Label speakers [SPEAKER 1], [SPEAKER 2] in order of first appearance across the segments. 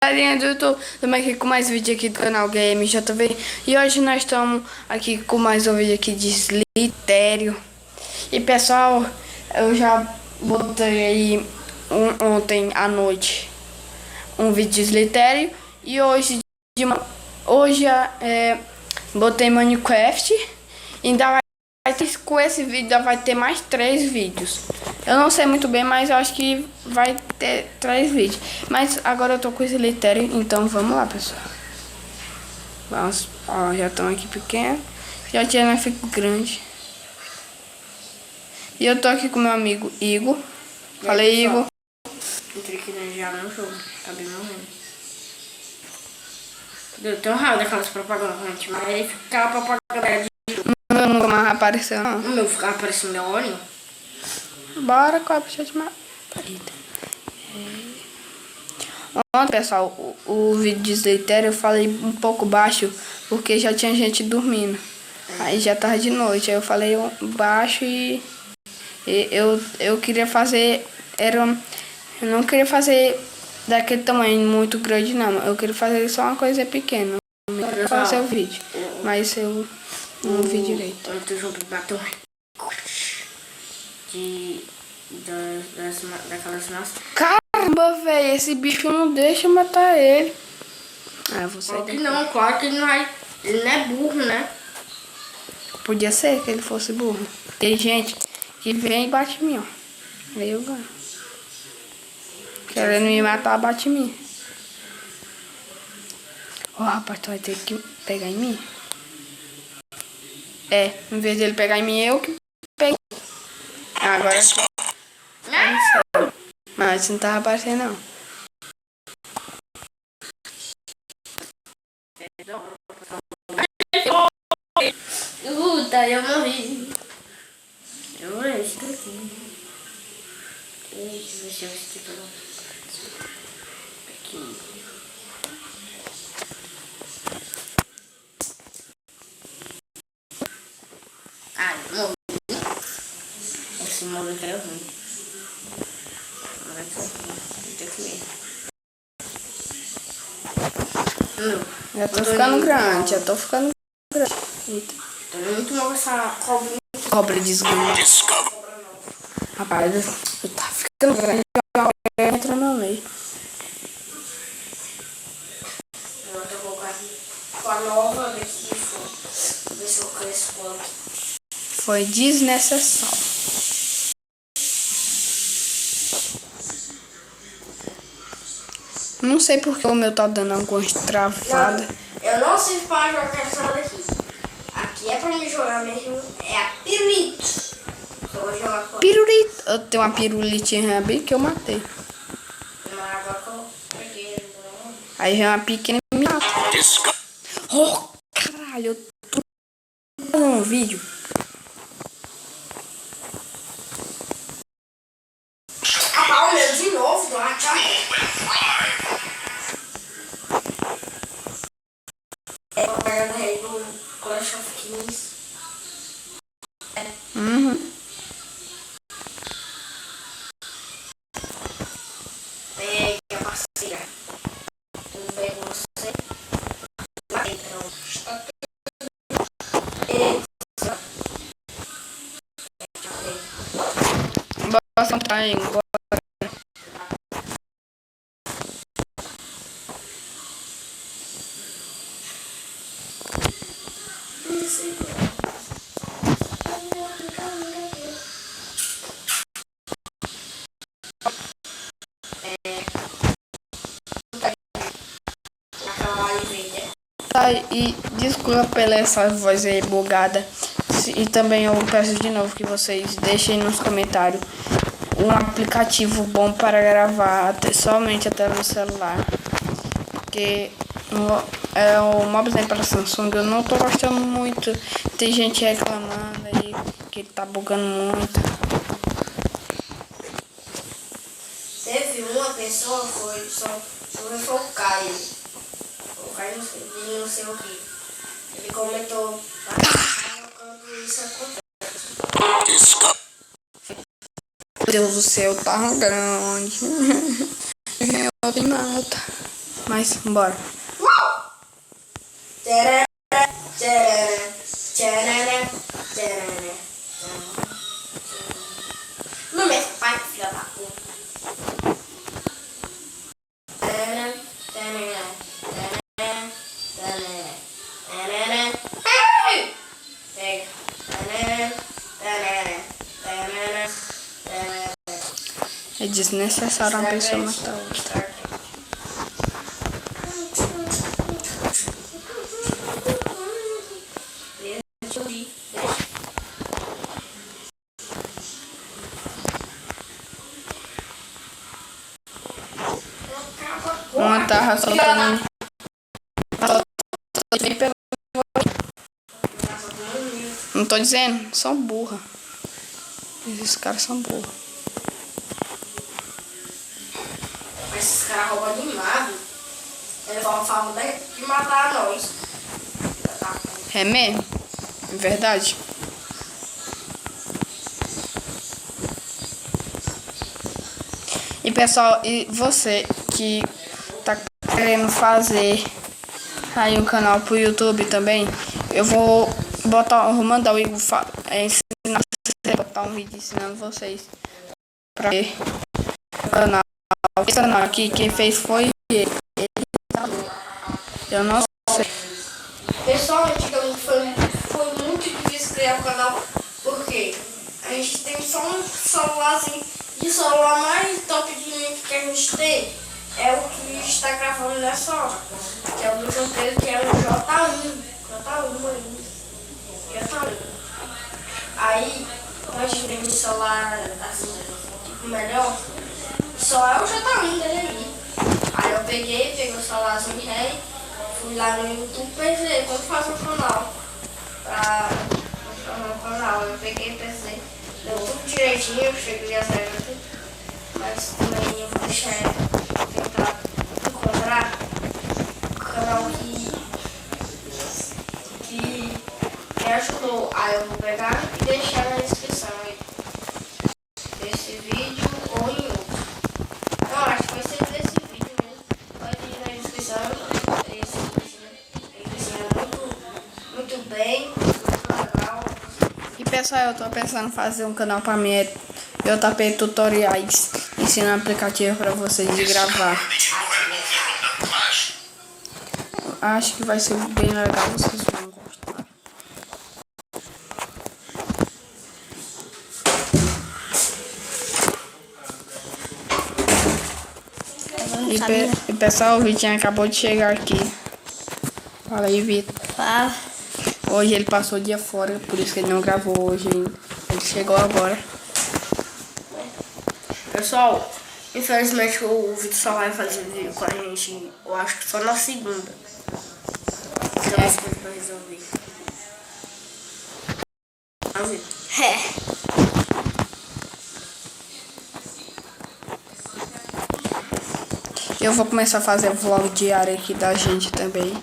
[SPEAKER 1] Galerinha do YouTube, estamos aqui com mais vídeo aqui do canal GameJV. E hoje nós estamos aqui com mais um vídeo aqui de Slitério. E pessoal, eu já botei aí ontem à noite um vídeo de Slitério. E hoje botei Minecraft. E ainda vai, com esse vídeo ainda vai ter mais 3 vídeos. Eu não sei muito bem, mas eu acho que vai ter 3 vídeos. Mas agora eu tô com esse Slitério, então vamos lá, pessoal. Vamos, ó, já estão aqui pequenos. Já tinha, mas fico grande. E eu tô aqui com meu amigo Igor. Falei, Igor.
[SPEAKER 2] Entrei aqui já no jogo, acabei morrendo. Deu tão raro daquelas propagandas, gente, mas aí ficava propaganda de...
[SPEAKER 1] O meu nunca mais apareceu, não.
[SPEAKER 2] O meu ficava aparecendo meu olho.
[SPEAKER 1] Bora, copa, deixa eu te matar. Ontem, pessoal, o vídeo de Slitério eu falei um pouco baixo, porque já tinha gente dormindo. Aí já tava de noite, aí eu falei baixo e eu queria fazer, eu não queria fazer daquele tamanho muito grande não, eu queria fazer só uma coisa pequena, fazer o vídeo, mas eu não vi direito.
[SPEAKER 2] Outro jogo bateu daquelas massas.
[SPEAKER 1] Caramba, velho, esse bicho não deixa eu matar ele. Ah, eu vou sair
[SPEAKER 2] daqui. Não, claro que ele não é, ele não é burro, né?
[SPEAKER 1] Podia ser que ele fosse burro. Tem gente que vem e bate em mim, ó. Aí eu ganho. Querendo me matar, bate em mim. Ó, rapaz, tu vai ter que pegar em mim. É, em vez dele pegar em mim, eu que pego. Agora... Mas não tava aparecendo, não.
[SPEAKER 2] Tá, eu morri. Eu morri, isso daqui. Deixa eu ver se tem aqui. Ai, morri. Esse modo aqui é ruim.
[SPEAKER 1] Já tô ficando grande, já tô ficando grande. Eita.
[SPEAKER 2] Tô muito mal essa cobra.
[SPEAKER 1] Cobra desgrama. Rapaz, eu tá ficando grande. Entra no meio.
[SPEAKER 2] Eu vou colocar com a nova, ver se eu cresço quanto.
[SPEAKER 1] Foi desnecessário. Não sei porque o meu tá dando algumas travadas.
[SPEAKER 2] Eu não sei para jogar essa daqui. Aqui é pra me jogar mesmo. É a pirulito. Eu vou jogar com
[SPEAKER 1] Pirulito. Eu tenho uma pirulitinha bem que eu matei.
[SPEAKER 2] uma água que eu peguei.
[SPEAKER 1] Aí vem uma pequena e me mata. Oh, caralho. Eu tô fazendo um vídeo.
[SPEAKER 2] Ah, o meu de novo, do é uma pegada aí do Clash of Kings.
[SPEAKER 1] Uhum.
[SPEAKER 2] Pegue a parceira. Eu pego você. Lá então.
[SPEAKER 1] Bora sentar aí. E desculpa pela essa voz aí bugada. E também eu peço de novo que vocês deixem nos comentários um aplicativo bom para gravar somente até no celular. Porque é o Mobs para Samsung, eu não tô gostando muito. Tem gente reclamando aí que ele tá bugando muito.
[SPEAKER 2] Teve uma pessoa, foi o Caio. O Caio não sei o que. Ele comentou quando isso acontece.
[SPEAKER 1] Meu Deus do céu, tá grande. Eu me mata. Mas, bora.
[SPEAKER 2] Tcharará, tcharará, tcharará, tcharará. Não me faz, filha da puta. Tcharará, tcharará, tcharará, tcharará, tcharará. Ai! Pega. Tcharará, tcharará, tcharará, tcharará.
[SPEAKER 1] É desnecessário uma pessoa matar outra. Uma tava soltando. Não tô dizendo, são burra. Esses caras são burros.
[SPEAKER 2] Mas esses caras roubam demais. Eles falam de matar nós.
[SPEAKER 1] É mesmo? É verdade? E pessoal, e você que tá querendo fazer aí um canal pro YouTube também, eu vou mandar o Igor ensinar a botar um vídeo ensinando vocês pra ver o canal. Esse canal aqui, quem fez foi ele. Eu não sei.
[SPEAKER 2] Pessoal, antigamente foi muito difícil criar o canal, porque a gente tem só um celularzinho, e o celular mais top de linha que a gente tem é o que está gravando nessa hora, que é o do João Pedro, que é o J1 ainda. Aí, nós tivemos um celular assim, tipo, melhor, só é o J1 dele aí. Aí eu peguei o celularzinho rei, fui lá no YouTube e pensei como fazer um canal. Pra fazer um canal, eu peguei e pensei, deu tudo direitinho, cheguei a zero, mas também eu vou deixar tentar encontrar um canal que me ajudou. Aí eu vou pegar e deixar na descrição aí desse vídeo ou em outro. Não, acho que vai ser desse vídeo mesmo. Pode ir na descrição. Ele ensina muito bem, muito legal.
[SPEAKER 1] E pessoal, eu tô pensando em fazer um canal pra mim, JP Tutoriais, ensinando aplicativo pra vocês de gravar. Acho que vai ser bem legal, vocês vão gostar. E pessoal, o Vitinho acabou de chegar aqui. Fala aí, Vitor.
[SPEAKER 2] Fala.
[SPEAKER 1] Hoje ele passou o dia fora, por isso que ele não gravou hoje ainda. Ele chegou agora.
[SPEAKER 2] Pessoal, infelizmente o Vitor só vai fazer vídeo com a gente, eu acho que só na segunda. Tem umas coisas pra resolver. Não, Vitor? É.
[SPEAKER 1] Eu vou começar a fazer vlog diário aqui da gente também.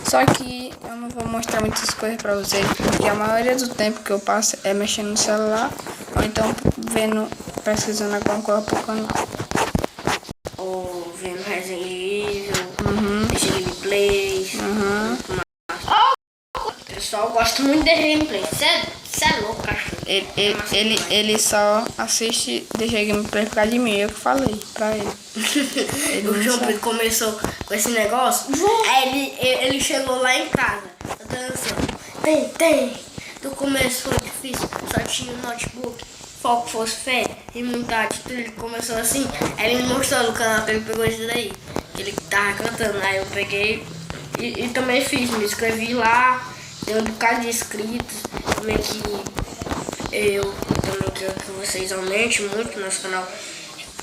[SPEAKER 1] Só que eu não vou mostrar muitas coisas pra vocês, porque a maioria do tempo que eu passo é mexendo no celular, ou então pesquisando alguma coisa pro canal.
[SPEAKER 2] Ou vendo Resident Evil, deixa gameplays. Pessoal, eu gosto muito de gameplay. Você é louco, cachorro.
[SPEAKER 1] Ele só assiste deixa gameplay por causa de mim, eu que falei pra ele.
[SPEAKER 2] O João Pedro começou com esse negócio, aí ele chegou lá em casa, eu tava assim, tem, tu começou difícil, só tinha um notebook, foco, fosse fé, imunidade, tudo, ele começou assim, aí ele me mostrou no canal que ele pegou isso daí, que ele tava cantando, aí eu peguei e também fiz, me inscrevi lá, tem um bocado de inscritos, também que eu também quero que vocês aumentem muito nosso canal,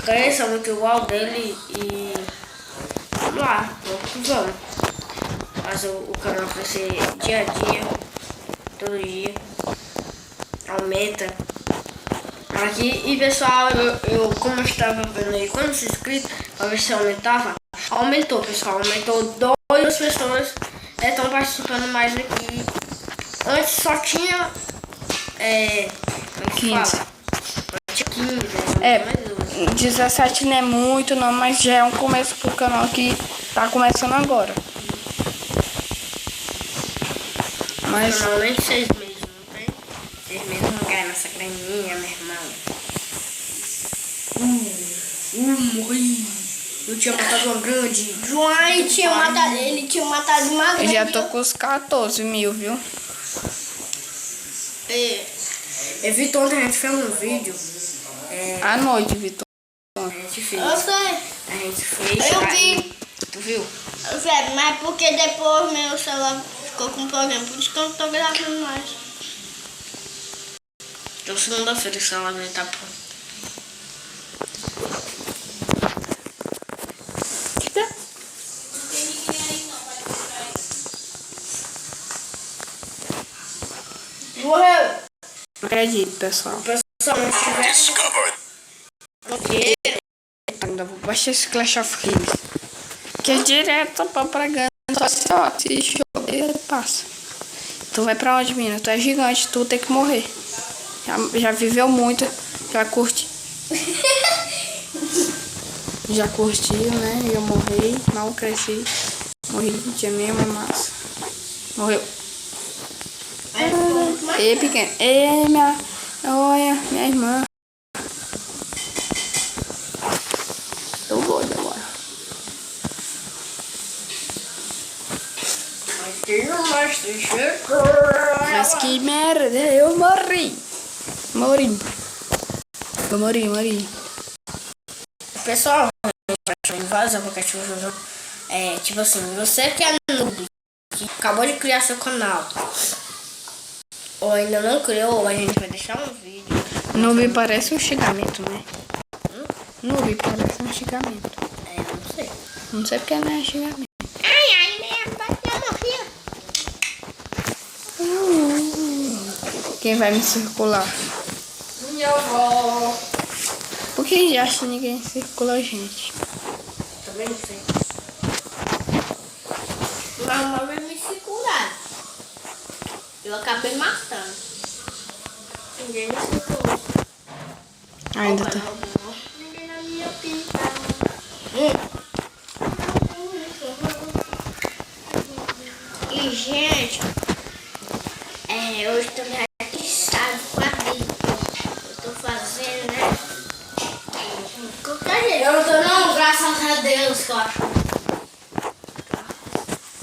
[SPEAKER 2] cresça muito igual dele e vamos lá, vamos fazer o canal crescer dia a dia, todo dia, aumenta aqui. E pessoal, eu como eu estava vendo aí quantos inscritos pra ver se aumentava, aumentou, pessoal, aumentou 2 pessoas estão participando mais aqui. Antes só tinha 15. Tinha 15,
[SPEAKER 1] É,
[SPEAKER 2] mais 12.
[SPEAKER 1] 17 não é muito não, mas já é um começo pro canal que tá começando agora. Mas
[SPEAKER 2] Não, nem 6 meses, não tem? 6 meses não cai nessa graninha, meu irmão. Morri. Eu tinha matado uma grande.
[SPEAKER 3] João tinha matado, ele tinha matado uma
[SPEAKER 1] eu
[SPEAKER 3] grande.
[SPEAKER 1] já tô com os 14 mil, viu?
[SPEAKER 2] Vitor, ontem a gente fez um vídeo.
[SPEAKER 1] À noite, Vitor.
[SPEAKER 2] A gente fez.
[SPEAKER 3] Eu sei,
[SPEAKER 2] A gente fez.
[SPEAKER 3] eu
[SPEAKER 2] aí-
[SPEAKER 3] vi.
[SPEAKER 2] Tu viu?
[SPEAKER 3] Eu sei, mas porque depois meu celular ficou com problema, por isso que eu não tô gravando mais.
[SPEAKER 2] Então segunda-feira esse celular dele tá pronto.
[SPEAKER 3] Morreu.
[SPEAKER 1] Não acredito, pessoal.
[SPEAKER 2] Pessoal, não tivesse.
[SPEAKER 1] Ainda vou baixar esse Clash of Kings. Que é direto pra propaganda. Só se ó, se chover, passa. Tu vai pra onde, menina? Tu é gigante, tu tem que morrer. Já viveu muito, já curti. Já curtiu, né? Eu morri, mal cresci. Morri, tinha mesmo massa. Morreu. Ei, pequeno. Ei, olha, minha irmã. Tô doida agora. Mas que merda, eu morri. Eu morri.
[SPEAKER 2] Pessoal, vários aplicativos. Tipo assim, você que é noob, que acabou de criar seu canal, ou ainda não criou, a gente vai deixar um vídeo.
[SPEAKER 1] Noob parece um xingamento, né? Noob parece um xingamento.
[SPEAKER 2] Não sei.
[SPEAKER 1] Não sei porque não é xingamento.
[SPEAKER 3] Ai, minha pai já morria.
[SPEAKER 1] Quem vai me circular?
[SPEAKER 2] Minha avó.
[SPEAKER 1] Por que já acha que ninguém circula, gente?
[SPEAKER 2] Também não sei.
[SPEAKER 3] Mamãe vai me segurar. Eu acabei matando.
[SPEAKER 2] Ninguém me circulou.
[SPEAKER 1] Ainda tá.
[SPEAKER 3] Ninguém na minha pinta. E, gente, hoje eu tô me atiçado com a vida. Eu tô fazendo, né? Qualquer jeito.
[SPEAKER 2] Eu não tô não, graças a Deus, que eu acho.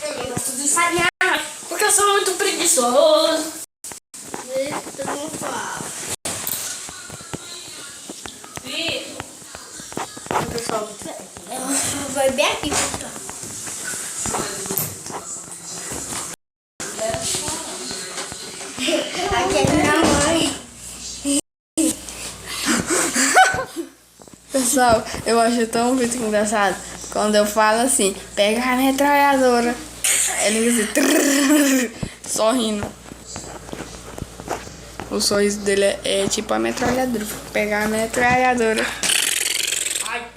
[SPEAKER 2] Eu gosto de ensaiar, porque eu sou muito preguiçoso.
[SPEAKER 3] Eita, não fala.
[SPEAKER 2] Pessoal,
[SPEAKER 3] Vai bem aqui, pessoal. Aqui é minha mãe.
[SPEAKER 1] Pessoal, eu acho tão muito engraçado quando eu falo assim, pega a metralhadora. Ele fica assim, sorrindo. O sorriso dele é tipo a metralhadora. Pegar a metralhadora.
[SPEAKER 2] ai,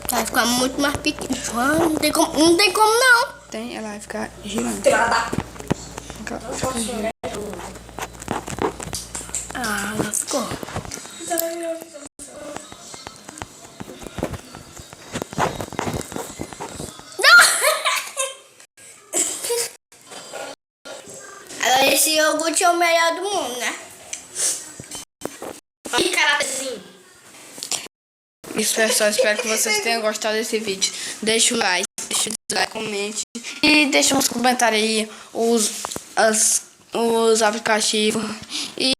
[SPEAKER 3] Vai ficar muito mais pequeno. Não tem como, não. Tem como não.
[SPEAKER 1] Tem, ela vai ficar girando.
[SPEAKER 3] Ah, ela ficou. Agora esse iogurte é o melhor do mundo, né?
[SPEAKER 2] que caratezinho.
[SPEAKER 1] Isso, pessoal, espero que vocês tenham gostado desse vídeo. Deixa o like, comente e deixa nos comentários aí os aplicativos. E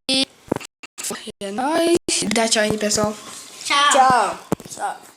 [SPEAKER 1] é nóis. Dá tchau aí, pessoal.
[SPEAKER 3] Tchau.
[SPEAKER 2] Tchau. Tchau.